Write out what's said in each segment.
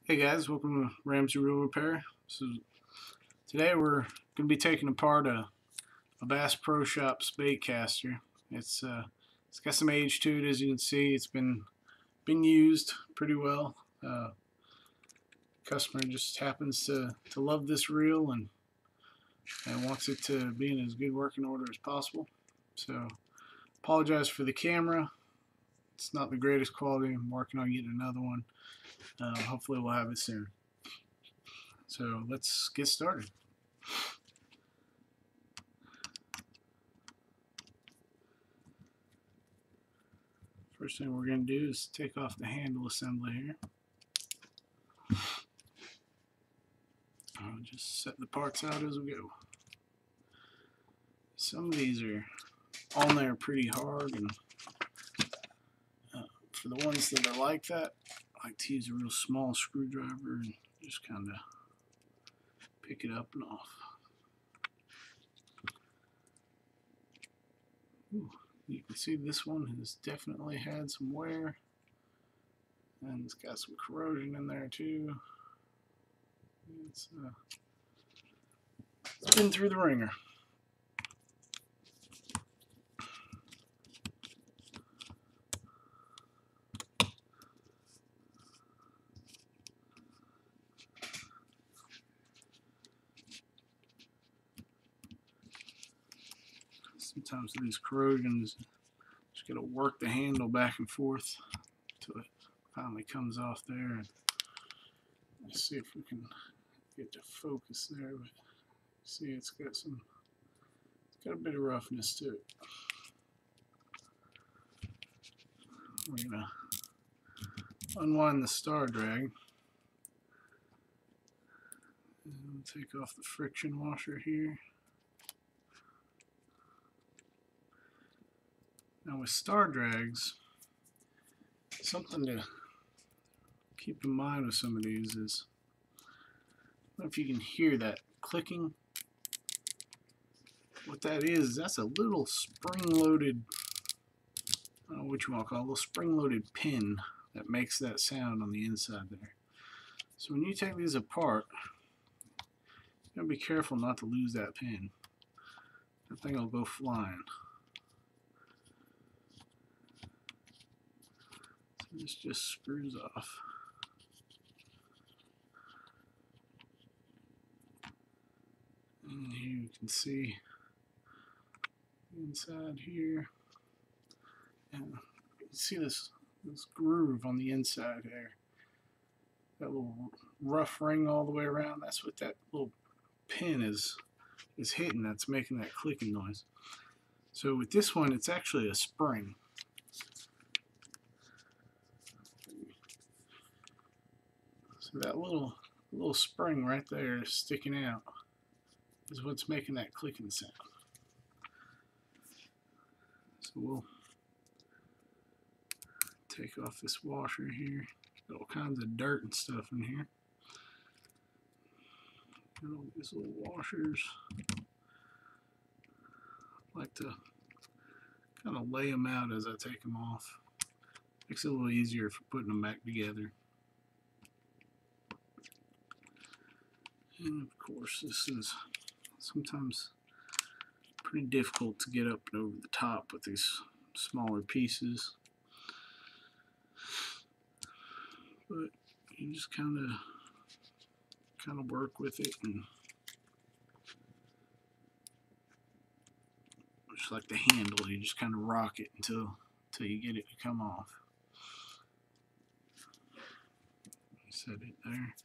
Hey guys, welcome to Ramsey Reel Repair. Today we're going to be taking apart a Bass Pro Shops Baitcaster. It's got some age to it, as you can see. It's been used pretty well. Customer just happens to love this reel and wants it to be in as good working order as possible. So apologize for the camera. It's not the greatest quality. I'm working on getting another one. Hopefully we'll have it soon. So let's get started. First thing we're going to do is take off the handle assembly here. I'll just set the parts out as we go. Some of these are on there pretty hard, and for the ones that are like that, I like to use a real small screwdriver and just kind of pick it up and off. Ooh, you can see this one has definitely had some wear, and it's got some corrosion in there too. It's been through the ringer. Sometimes these corrosions, just got to work the handle back and forth until it finally comes off there. Let's see if we can get to focus there. But see, it's got a bit of roughness to it. We're gonna unwind the star drag. And take off the friction washer here. Now with star drags, something to keep in mind with some of these is, I don't know if you can hear that clicking. What that is, that's a little spring-loaded, I don't know what you want to call it, a little spring-loaded pin that makes that sound on the inside there. So when you take these apart, you gotta be careful not to lose that pin. That thing will go flying. This just screws off. And here you can see inside here, and you can see this groove on the inside there. That little rough ring all the way around, that's what that little pin is hitting, that's making that clicking noise. So with this one, it's actually a spring. So that little spring right there sticking out is what's making that clicking sound. So we'll take off this washer here. Got all kinds of dirt and stuff in here. Got all these little washers. I like to kind of lay them out as I take them off. Makes it a little easier for putting them back together. And of course, this is sometimes pretty difficult to get up and over the top with these smaller pieces. But you just kind of work with it, and just like the handle, you just kind of rock it until you get it to come off. Set it there.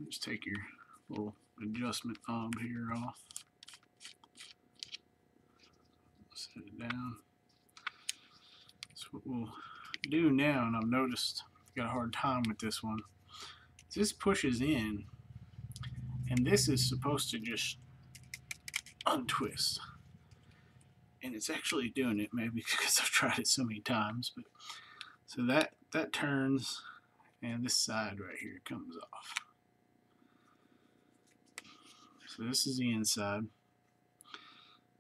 Just take your little adjustment knob here off. Set it down. That's what we'll do now, and I've noticed I've got a hard time with this one. This pushes in, and this is supposed to just untwist. And it's actually doing it, maybe because I've tried it so many times. But so that turns, and this side right here comes off. So this is the inside.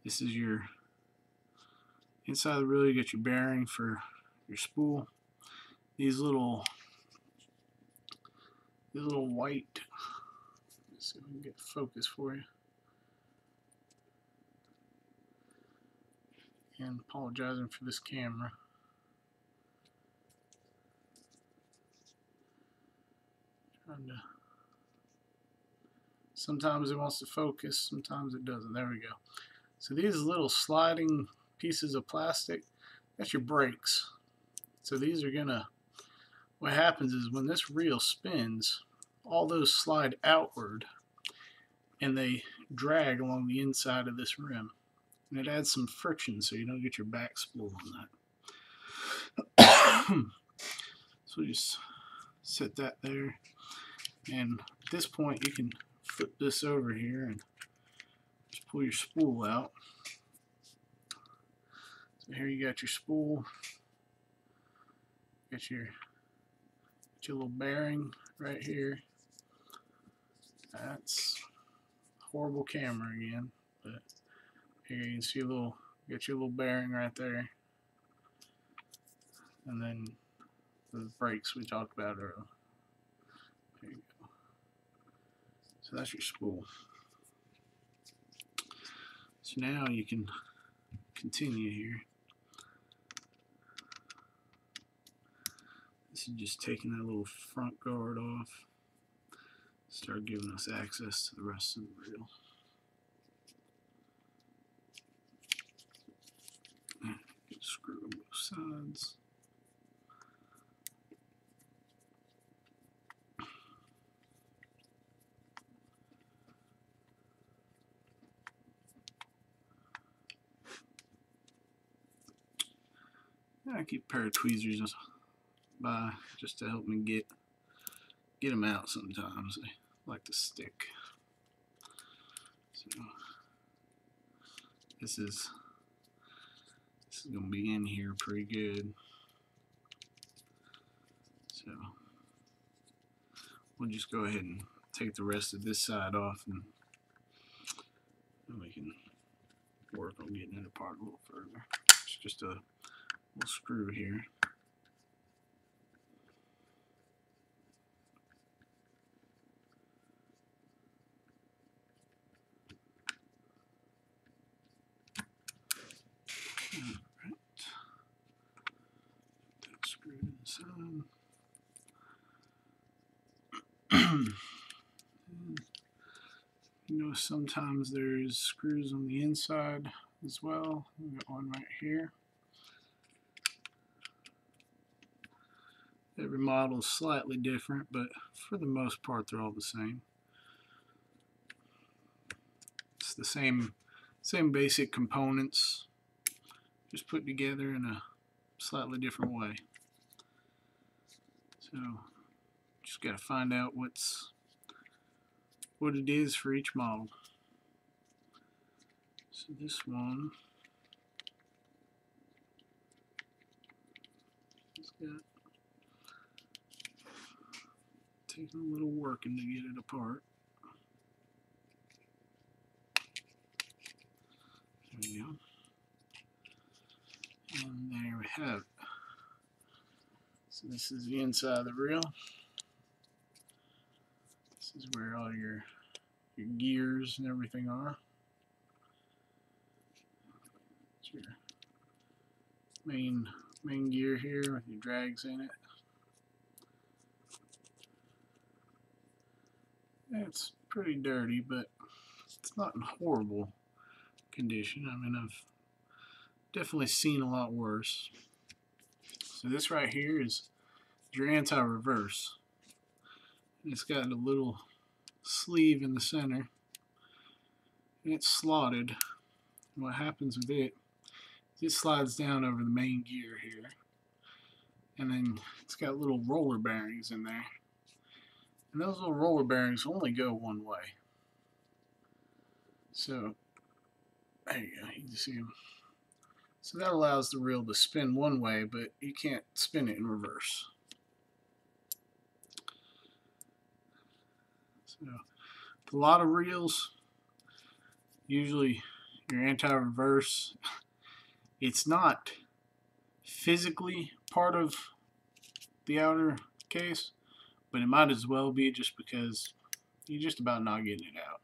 This is your inside of the reel. You get your bearing for your spool. These little this little white. Let's see if we can get focus for you. And apologizing for this camera. Trying to. Sometimes it wants to focus, sometimes it doesn't. There we go. So these little sliding pieces of plastic, that's your brakes. So these are gonna, what happens is when this reel spins, all those slide outward and they drag along the inside of this rim. And it adds some friction so you don't get your back spool on that. So just set that there. And at this point you can flip this over here and just pull your spool out. So here you got your spool. Got your little bearing right here. That's horrible camera again, but here you can see a little, got your little bearing right there, and then the brakes we talked about earlier. There you go. So that's your spool. So now you can continue here. This is just taking that little front guard off. Start giving us access to the rest of the reel. Screw on both sides. I keep a pair of tweezers by just to help me get them out sometimes. They like to stick. So this is going to be in here pretty good. So we'll just go ahead and take the rest of this side off, and then we can work on getting it apart a little further. It's just a little screw here. You know, sometimes there's screws on the inside as well. We've got one right here. Every model is slightly different, but for the most part they're all the same. It's the same basic components, just put together in a slightly different way. So just got to find out what it is for each model. So this one has got taking a little working to get it apart. There we go. And there we have it. So this is the inside of the reel. This is where all your gears and everything are. It's your main gear here with your drags in it. It's pretty dirty, but it's not in horrible condition. I mean, I've definitely seen a lot worse. So this right here is your anti-reverse. It's got a little sleeve in the center, and it's slotted. And what happens with it slides down over the main gear here, and then it's got little roller bearings in there, and those little roller bearings only go one way. So there you go, you can see them. So that allows the reel to spin one way, but you can't spin it in reverse. So a lot of reels, usually your anti-reverse, it's not physically part of the outer case, but it might as well be just because you're just about not getting it out.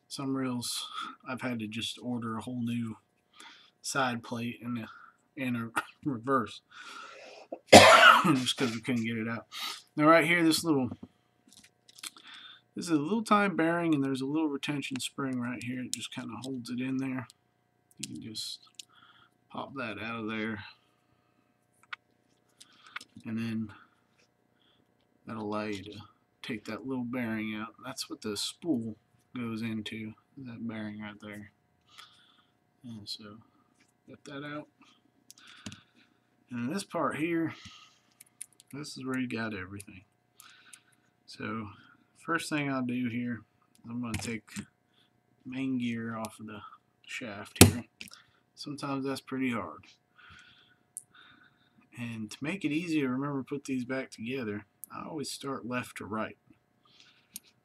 Some reels I've had to just order a whole new side plate and a reverse just because we couldn't get it out. Now right here, this is a little tiny bearing, and there's a little retention spring right here. It just kind of holds it in there. You can just pop that out of there, and then that'll allow you to take that little bearing out. That's what the spool goes into, that bearing right there. And so get that out. And this part here, this is where you got everything. So first thing I'll do here, I'm going to take main gear off of the shaft here. Sometimes that's pretty hard. And to make it easy to remember to put these back together, I always start left to right.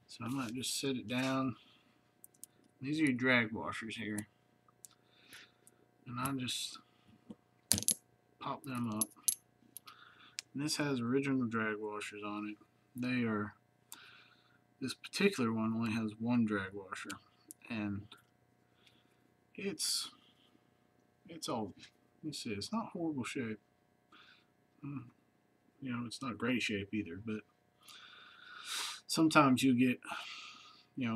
So I might just set it down. These are your drag washers here. And I just pop them up. And this has original drag washers on it. This particular one only has one drag washer. And it's all, you see, it's not horrible shape. You know, it's not great shape either, but sometimes you get,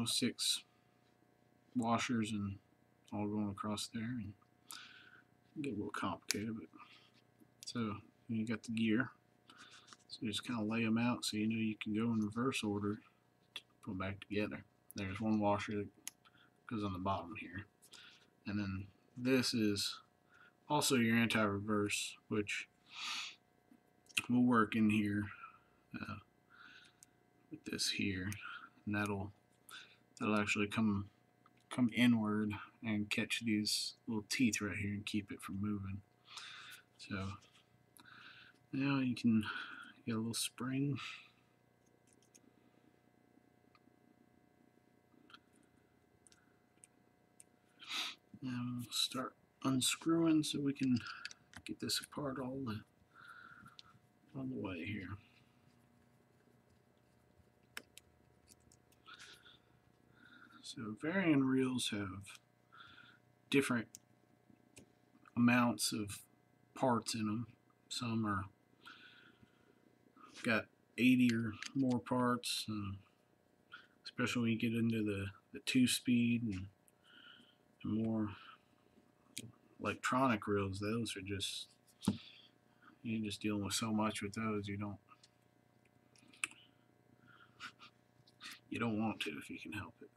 6 washers and all going across there, and get a little complicated. But so you got the gear, so you just kind of lay them out so you can go in reverse order to put them back together. There's one washer that goes on the bottom here, and then this is also your anti-reverse, which will work in here with this here, and that'll actually come inward and catch these little teeth right here and keep it from moving. So now you can get a little spring. Now we'll start unscrewing so we can get this apart all the way here. So varying reels have different amounts of parts in them. Some are got 80 or more parts, especially when you get into the 2-speed and more electronic reels. Those are just, you're just dealing with so much with those, you don't want to if you can help it.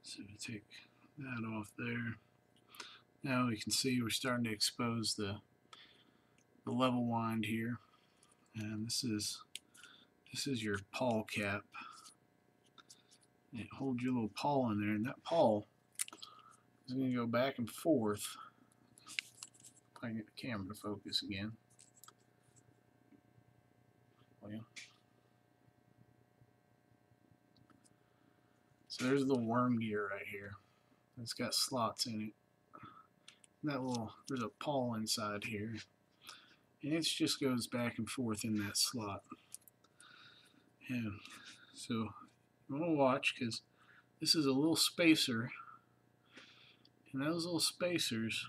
So take that off there. Now we can see we're starting to expose the level wind here, and this is your pawl cap. It holds your little pawl in there, and that pawl is going to go back and forth. If I can get the camera to focus again. Well, so there's a little worm gear right here. It's got slots in it. There's a pawl inside here, and it just goes back and forth in that slot. And so you want to watch, because this is a little spacer, and those little spacers,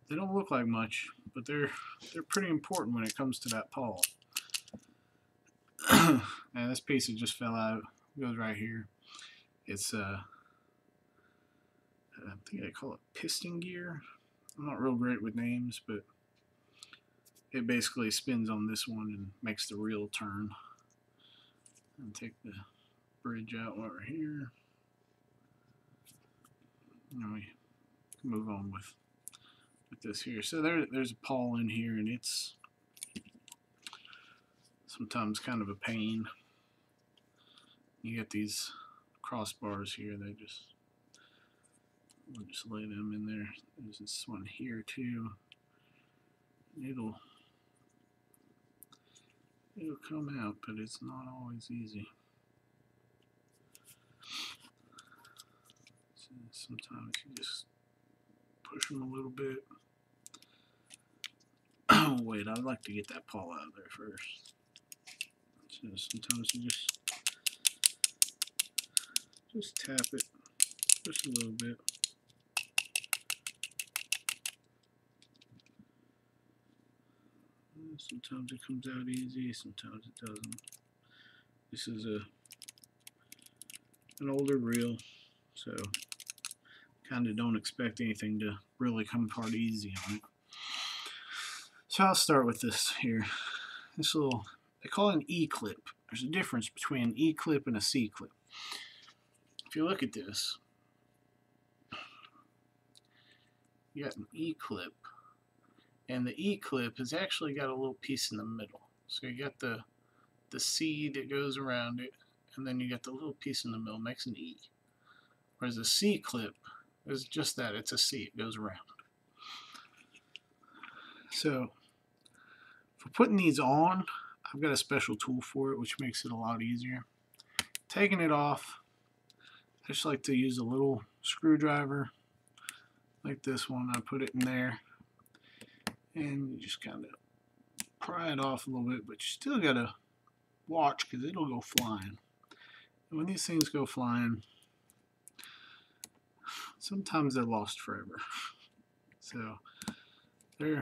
they don't look like much, but they're pretty important when it comes to that pawl. And this piece that just fell out, goes right here. It's I think I call it piston gear. I'm not real great with names, but it basically spins on this one and makes the reel turn. And take the bridge out while we're here. And we can move on with this here. So there's a pawl in here, and it's sometimes kind of a pain. You get these crossbars here, we'll just lay them in there. There's this one here too. It'll come out, but it's not always easy. So sometimes you just push them a little bit. Wait, I'd like to get that pawl out of there first. So sometimes you just tap it just a little bit. Sometimes it comes out easy, sometimes it doesn't. This is an older reel, so kind of don't expect anything to really come apart easy on it. So I'll start with this here. This little, they call it an E-clip. There's a difference between an E-clip and a C-clip. If you look at this, you got an E-clip, and the E-clip has actually got a little piece in the middle. So you got the C that goes around it, and then you got the little piece in the middle, makes an E. Whereas a C-clip is just that, it's a C, it goes around. So for putting these on, I've got a special tool for it, which makes it a lot easier. Taking it off, I just like to use a little screwdriver like this one. I put it in there, and you just kind of pry it off a little bit, but you still gotta watch because it'll go flying. And when these things go flying, sometimes they're lost forever. So they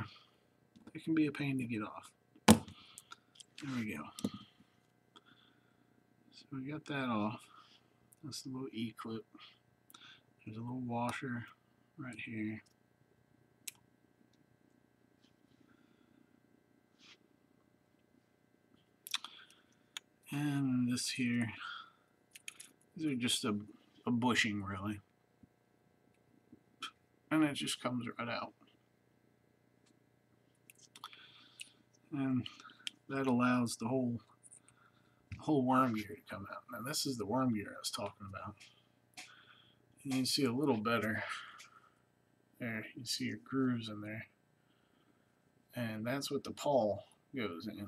can be a pain to get off. There we go. So we got that off. That's the little E-clip. There's a little washer right here. And this here, these are just a bushing really. And it just comes right out. And that allows the whole worm gear to come out. Now this is the worm gear I was talking about. And you can see a little better. There, you see your grooves in there. And that's what the pawl goes in.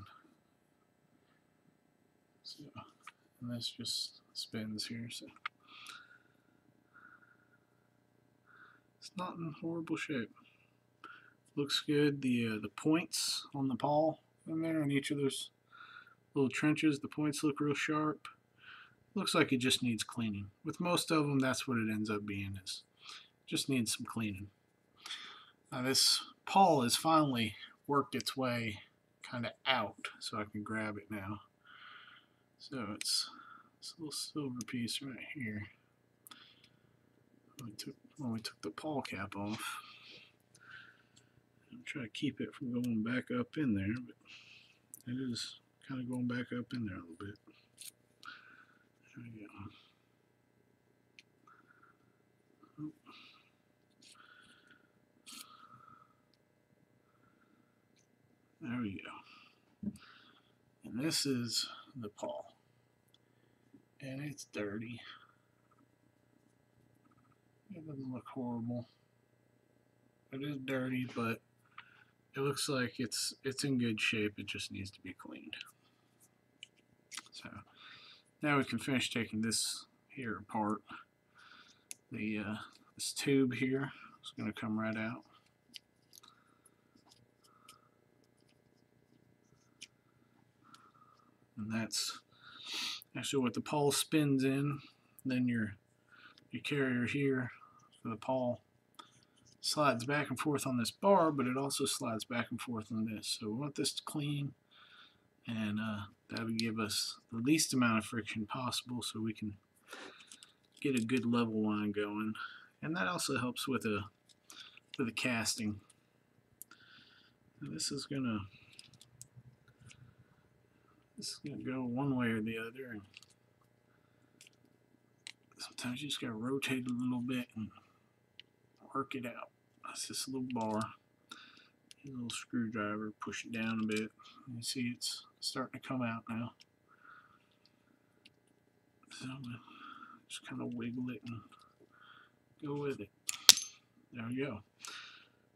So, and this just spins here, so it's not in horrible shape. Looks good. The points on the pawl in there, on each of those little trenches, the points look real sharp. Looks like it just needs cleaning. With most of them, that's what it ends up being, is just needs some cleaning. Now this pawl has finally worked its way kind of out, so I can grab it now. So it's this little silver piece right here. When we took the pawl cap off, I'm trying to keep it from going back up in there, but it is kind of going back up in there a little bit. There we go. There we go. And this is the pawl. And it's dirty. It doesn't look horrible. It is dirty, but it looks like it's in good shape. It just needs to be cleaned. So now we can finish taking this here apart. This tube here is going to come right out. And that's actually what the pawl spins in. Then your carrier here for the pawl slides back and forth on this bar, but it also slides back and forth on this. So we want this to clean, and that would give us the least amount of friction possible so we can get a good level line going. And that also helps with the casting. Now this is gonna go one way or the other, and sometimes you just gotta rotate a little bit and work it out. That's this little bar. A little screwdriver, push it down a bit. You see it's starting to come out now. So I'm gonna just kind of wiggle it and go with it. There we go.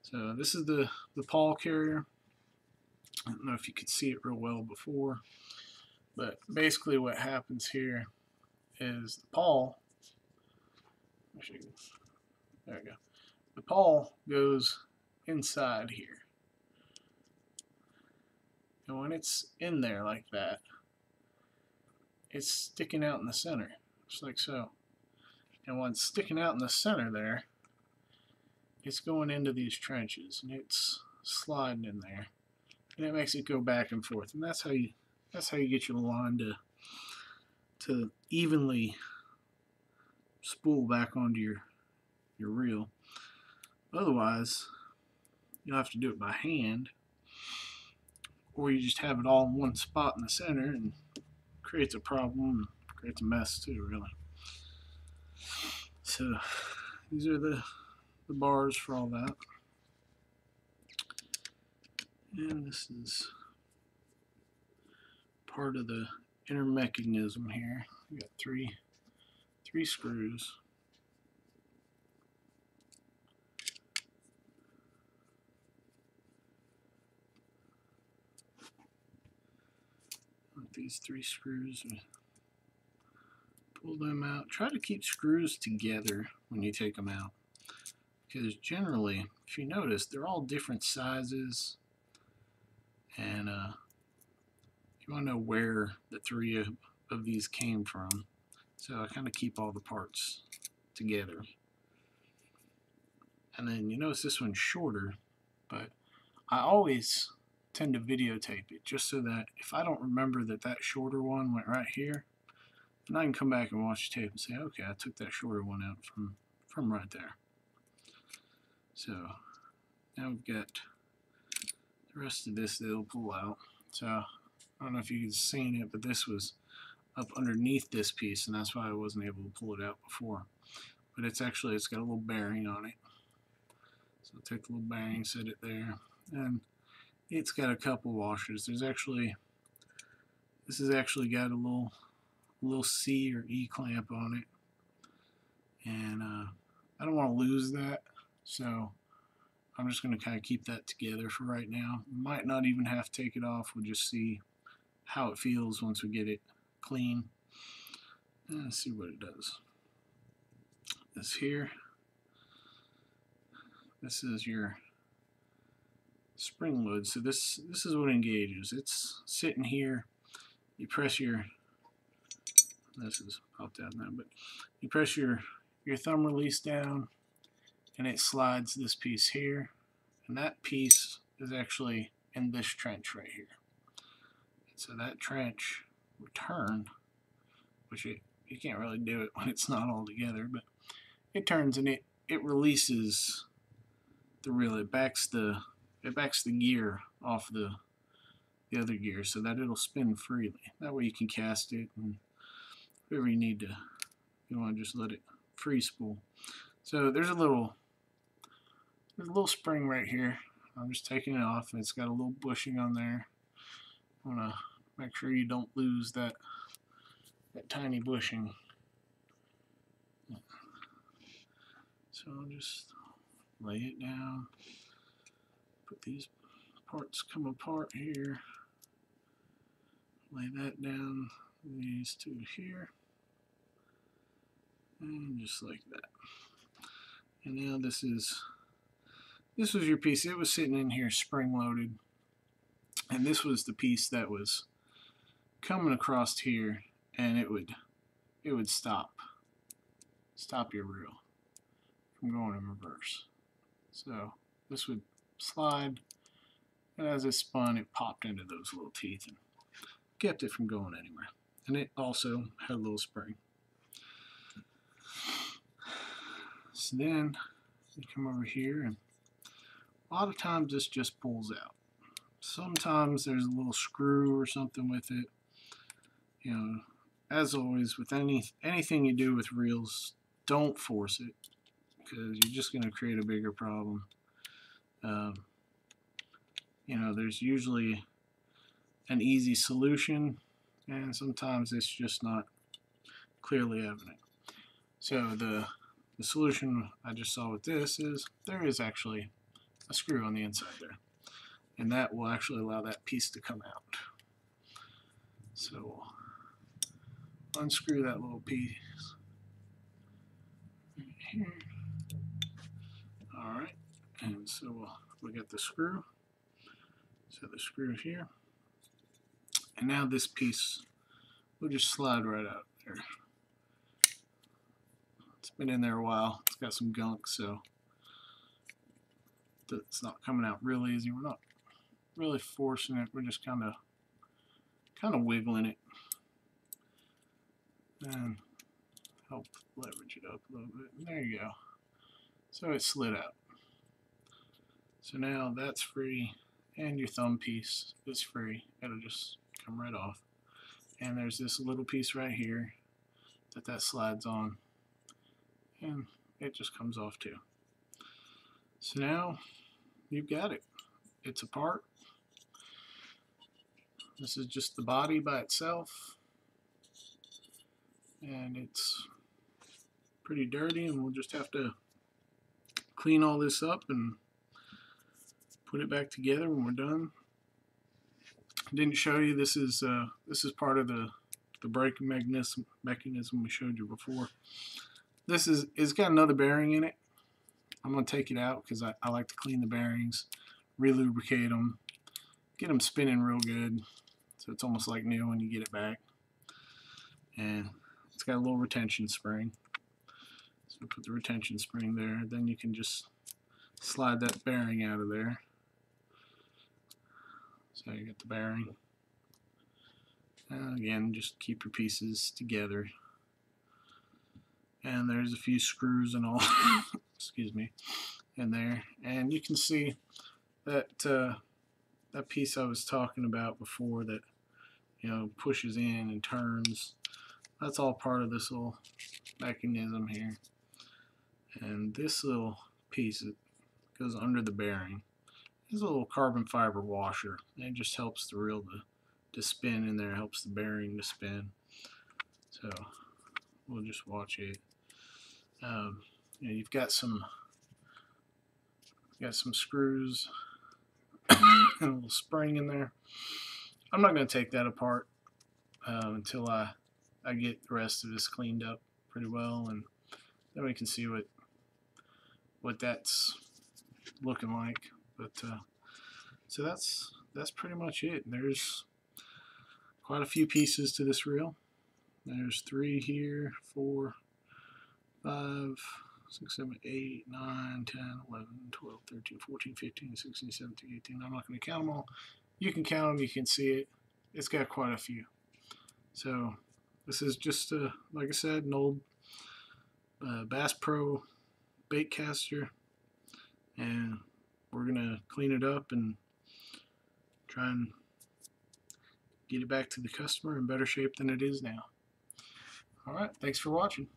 So this is the pawl carrier. I don't know if you could see it real well before, but basically what happens here is the pawl, there we go. The pawl goes inside here. And when it's in there like that, it's sticking out in the center, just like so. And when it's sticking out in the center there, it's going into these trenches, and it's sliding in there, and it makes it go back and forth. And that's how you get your line to evenly spool back onto your reel. Otherwise, you'll have to do it by hand, or you just have it all in one spot in the center, and creates a problem, creates a mess too, really. So these are the bars for all that. And this is part of the inner mechanism here. We got three screws. With these 3 screws, pull them out. Try to keep screws together when you take them out, because generally, if you notice, they're all different sizes, and you want to know where the 3 of these came from. So I kind of keep all the parts together. And then you notice this one's shorter, but I always tend to videotape it just so that if I don't remember that shorter one went right here, then I can come back and watch the tape and say, okay, I took that shorter one out from right there. So now we've got the rest of this that'll pull out. So I don't know if you guys seen it, but this was up underneath this piece, and that's why I wasn't able to pull it out before. But it's got a little bearing on it. So I'll take the little bearing, set it there, and it's got a couple washers. This has actually got a little C or E clamp on it, and I don't want to lose that, so I'm just going to kind of keep that together for right now. Might not even have to take it off. We'll just see how it feels once we get it clean, and see what it does. This here, this is your spring load. So this is what engages. It's sitting here. You press your, this is popped out now, but you press your thumb release down, and it slides this piece here, and that piece is actually in this trench right here. So that trench will turn, which you can't really do it when it's not all together, but it turns, and it releases the reel. It backs the gear off the other gear so that it'll spin freely. That way you can cast it, and whatever you need to, you want to just let it free spool. So there's a little spring right here. I'm just taking it off, and it's got a little bushing on there. I want to make sure you don't lose that tiny bushing. So I'll just lay it down, put these parts come apart here, lay that down, these 2 here, and just like that. And now this was your piece. It was sitting in here spring loaded, and this was the piece that was coming across here, and it would stop your reel from going in reverse. So this would slide, and as it spun, it popped into those little teeth and kept it from going anywhere. And it also had a little spring. So then you come over here, and a lot of times this just pulls out. Sometimes there's a little screw or something with it. You know, as always with anything you do with reels, don't force it, because you're just going to create a bigger problem. You know, there's usually an easy solution, and sometimes it's just not clearly evident. So the solution I just saw with this is there is actually a screw on the inside there, and that will actually allow that piece to come out. So we'll unscrew that little piece right here. Alright, and so we got the screw. So the screw here, and now this piece we'll just slide right out there. It's been in there a while. It's got some gunk, so it's not coming out real easy. We're not really forcing it. We're just kind of wiggling it and help leverage it up a little bit. And there you go. So it slid out. So now that's free, and your thumb piece is free. It'll just come right off. And there's this little piece right here that slides on, and it just comes off too. So now you've got it. It's apart. This is just the body by itself, and it's pretty dirty, and we'll just have to clean all this up and put it back together when we're done. I didn't show you, this is part of the braking mechanism we showed you before. It's got another bearing in it. I'm going to take it out because I like to clean the bearings, re-lubricate them, get them spinning real good, so it's almost like new when you get it back. And it's got a little retention spring, so put the retention spring there. Then you can just slide that bearing out of there. So you get the bearing. And again, just keep your pieces together. And there's a few screws and all, excuse me, in there. And you can see that that piece I was talking about before that, you know, pushes in and turns. That's all part of this little mechanism here. And this little piece that goes under the bearing is a little carbon fiber washer. And it just helps the reel to spin in there, helps the bearing to spin. So we'll just watch it. You know, you've got some screws and a little spring in there. I'm not going to take that apart until I get the rest of this cleaned up pretty well, and then we can see what that's looking like. But so that's pretty much it. There's quite a few pieces to this reel. There's 3 here, 4, 5, 6, 7, 8, 9, 10, 11, 12, 13, 14, 15, 16, 17, 18. I'm not going to count them all. You can count them, you can see it. It's got quite a few. So this is just, like I said, an old Bass Pro Baitcaster. And we're going to clean it up and try and get it back to the customer in better shape than it is now. Alright, thanks for watching.